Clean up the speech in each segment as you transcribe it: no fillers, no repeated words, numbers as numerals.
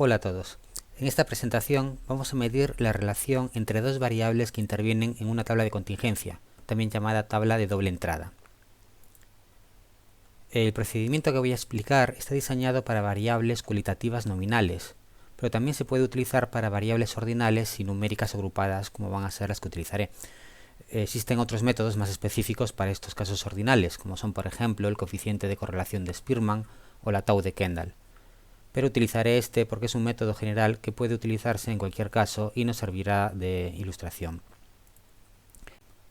Hola a todos. En esta presentación vamos a medir la relación entre dos variables que intervienen en una tabla de contingencia, también llamada tabla de doble entrada. El procedimiento que voy a explicar está diseñado para variables cualitativas nominales, pero también se puede utilizar para variables ordinales y numéricas agrupadas, como van a ser las que utilizaré. Existen otros métodos más específicos para estos casos ordinales, como son por ejemplo el coeficiente de correlación de Spearman o la tau de Kendall. Pero utilizaré este porque es un método general que puede utilizarse en cualquier caso y nos servirá de ilustración.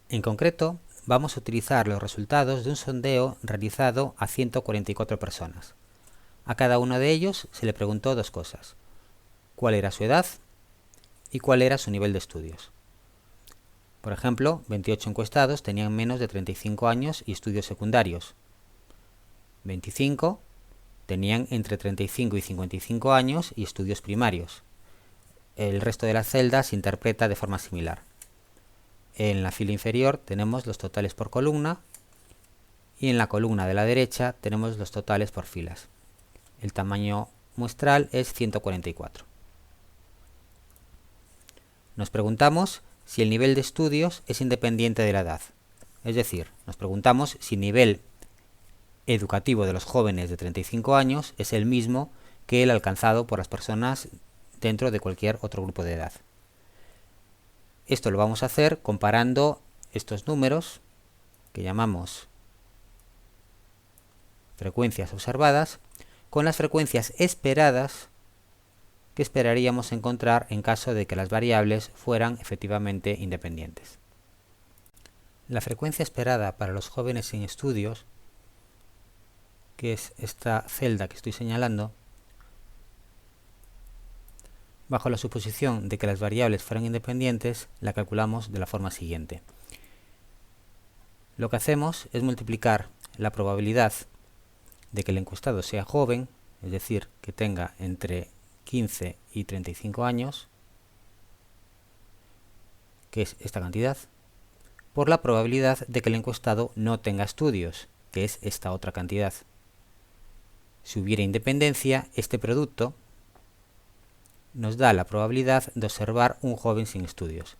En concreto, vamos a utilizar los resultados de un sondeo realizado a 144 personas. A cada uno de ellos se le preguntó dos cosas: cuál era su edad y cuál era su nivel de estudios. Por ejemplo, 28 encuestados tenían menos de 35 años y estudios secundarios. 25 tenían entre 35 y 55 años y estudios primarios. El resto de las celdas se interpreta de forma similar. En la fila inferior tenemos los totales por columna y en la columna de la derecha tenemos los totales por filas. El tamaño muestral es 144. Nos preguntamos si el nivel de estudios es independiente de la edad. Es decir, nos preguntamos si el nivel educativo de los jóvenes de 35 años es el mismo que el alcanzado por las personas dentro de cualquier otro grupo de edad. Esto lo vamos a hacer comparando estos números, que llamamos frecuencias observadas, con las frecuencias esperadas que esperaríamos encontrar en caso de que las variables fueran efectivamente independientes. La frecuencia esperada para los jóvenes sin estudios, que es esta celda que estoy señalando, bajo la suposición de que las variables fueran independientes, la calculamos de la forma siguiente. Lo que hacemos es multiplicar la probabilidad de que el encuestado sea joven, es decir, que tenga entre 15 y 35 años, que es esta cantidad, por la probabilidad de que el encuestado no tenga estudios, que es esta otra cantidad. Si hubiera independencia, este producto nos da la probabilidad de observar un joven sin estudios.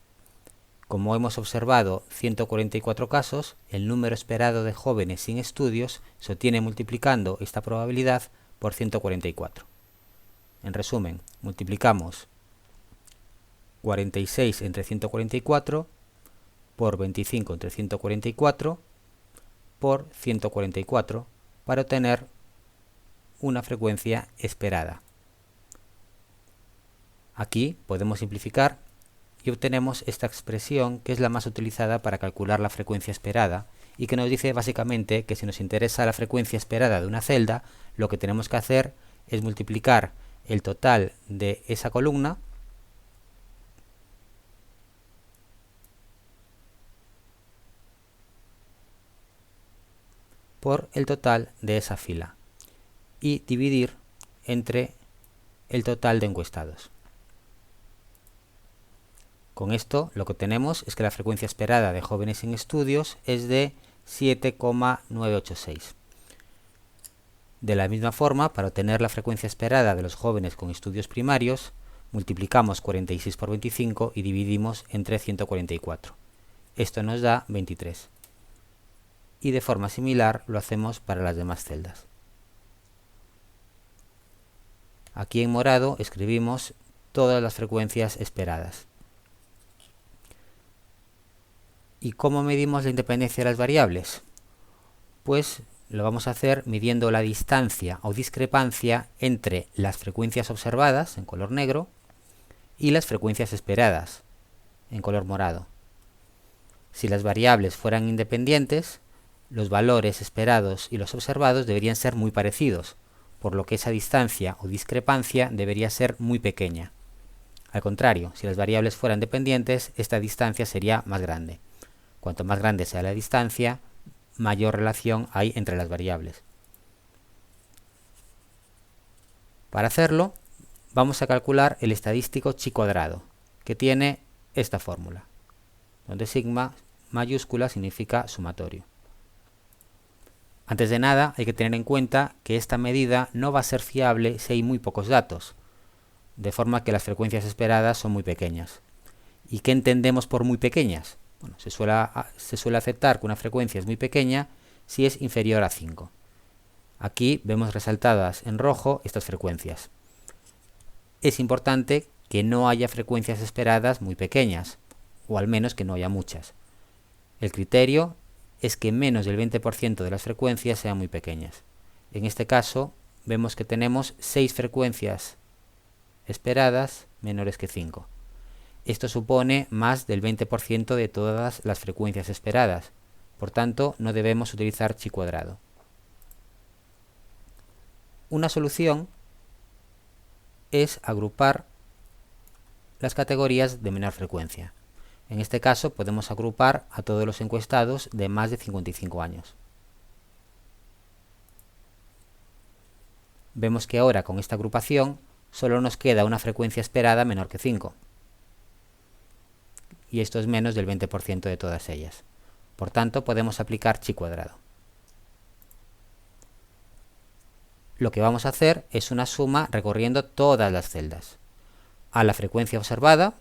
Como hemos observado 144 casos, el número esperado de jóvenes sin estudios se obtiene multiplicando esta probabilidad por 144. En resumen, multiplicamos 46 entre 144 por 25 entre 144 por 144 para obtener una frecuencia esperada. Aquí podemos simplificar y obtenemos esta expresión, que es la más utilizada para calcular la frecuencia esperada y que nos dice básicamente que si nos interesa la frecuencia esperada de una celda, lo que tenemos que hacer es multiplicar el total de esa columna por el total de esa fila y dividir entre el total de encuestados. Con esto lo que tenemos es que la frecuencia esperada de jóvenes sin estudios es de 7,986. De la misma forma, para obtener la frecuencia esperada de los jóvenes con estudios primarios, multiplicamos 46 por 25 y dividimos entre 144. Esto nos da 23. Y de forma similar lo hacemos para las demás celdas. Aquí en morado escribimos todas las frecuencias esperadas. ¿Y cómo medimos la independencia de las variables? Pues lo vamos a hacer midiendo la distancia o discrepancia entre las frecuencias observadas, en color negro, y las frecuencias esperadas, en color morado. Si las variables fueran independientes, los valores esperados y los observados deberían ser muy parecidos, por lo que esa distancia o discrepancia debería ser muy pequeña. Al contrario, si las variables fueran dependientes, esta distancia sería más grande. Cuanto más grande sea la distancia, mayor relación hay entre las variables. Para hacerlo, vamos a calcular el estadístico chi cuadrado, que tiene esta fórmula, donde sigma mayúscula significa sumatorio. Antes de nada, hay que tener en cuenta que esta medida no va a ser fiable si hay muy pocos datos, de forma que las frecuencias esperadas son muy pequeñas. ¿Y qué entendemos por muy pequeñas? Bueno, se suele aceptar que una frecuencia es muy pequeña si es inferior a 5. Aquí vemos resaltadas en rojo estas frecuencias. Es importante que no haya frecuencias esperadas muy pequeñas, o al menos que no haya muchas. El criterio es que menos del 20% de las frecuencias sean muy pequeñas. En este caso, vemos que tenemos 6 frecuencias esperadas menores que 5. Esto supone más del 20% de todas las frecuencias esperadas. Por tanto, no debemos utilizar chi cuadrado. Una solución es agrupar las categorías de menor frecuencia. En este caso podemos agrupar a todos los encuestados de más de 55 años. Vemos que ahora con esta agrupación solo nos queda una frecuencia esperada menor que 5. Y esto es menos del 20% de todas ellas. Por tanto, podemos aplicar chi cuadrado. Lo que vamos a hacer es una suma recorriendo todas las celdas. A la frecuencia observada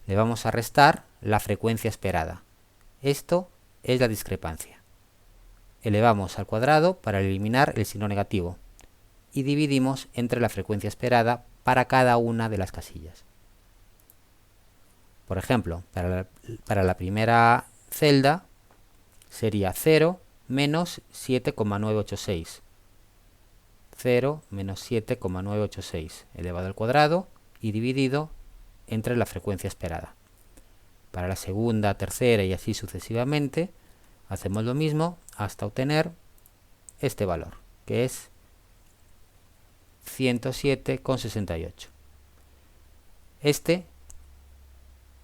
le vamos a restar la frecuencia esperada. Esto es la discrepancia. Elevamos al cuadrado para eliminar el signo negativo y dividimos entre la frecuencia esperada para cada una de las casillas. Por ejemplo, para la primera celda sería 0 menos 7,986. 0 menos 7,986 elevado al cuadrado y dividido entre la frecuencia esperada. Para la segunda, tercera y así sucesivamente, hacemos lo mismo hasta obtener este valor, que es 107,68. Este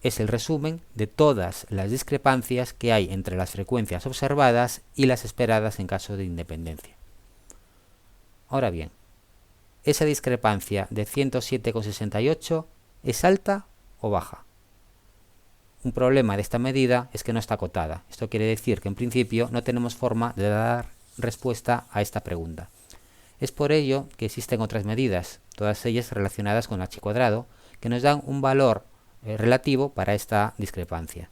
es el resumen de todas las discrepancias que hay entre las frecuencias observadas y las esperadas en caso de independencia. Ahora bien, ¿esa discrepancia de 107,68 es alta o baja? Un problema de esta medida es que no está acotada. Esto quiere decir que en principio no tenemos forma de dar respuesta a esta pregunta. Es por ello que existen otras medidas, todas ellas relacionadas con el chi cuadrado, que nos dan un valor relativo para esta discrepancia.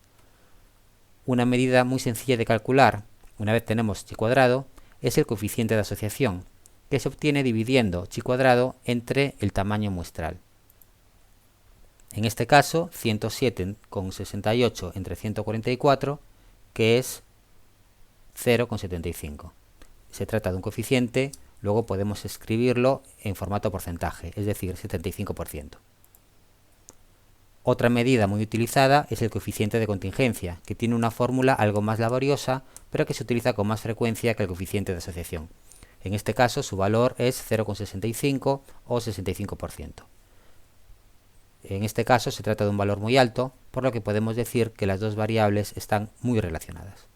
Una medida muy sencilla de calcular, una vez tenemos chi cuadrado, es el coeficiente de asociación, que se obtiene dividiendo chi cuadrado entre el tamaño muestral. En este caso, 107,68 entre 144, que es 0,75. Se trata de un coeficiente, luego podemos escribirlo en formato porcentaje, es decir, 75%. Otra medida muy utilizada es el coeficiente de contingencia, que tiene una fórmula algo más laboriosa, pero que se utiliza con más frecuencia que el coeficiente de asociación. En este caso, su valor es 0,65 o 65%. En este caso se trata de un valor muy alto, por lo que podemos decir que las dos variables están muy relacionadas.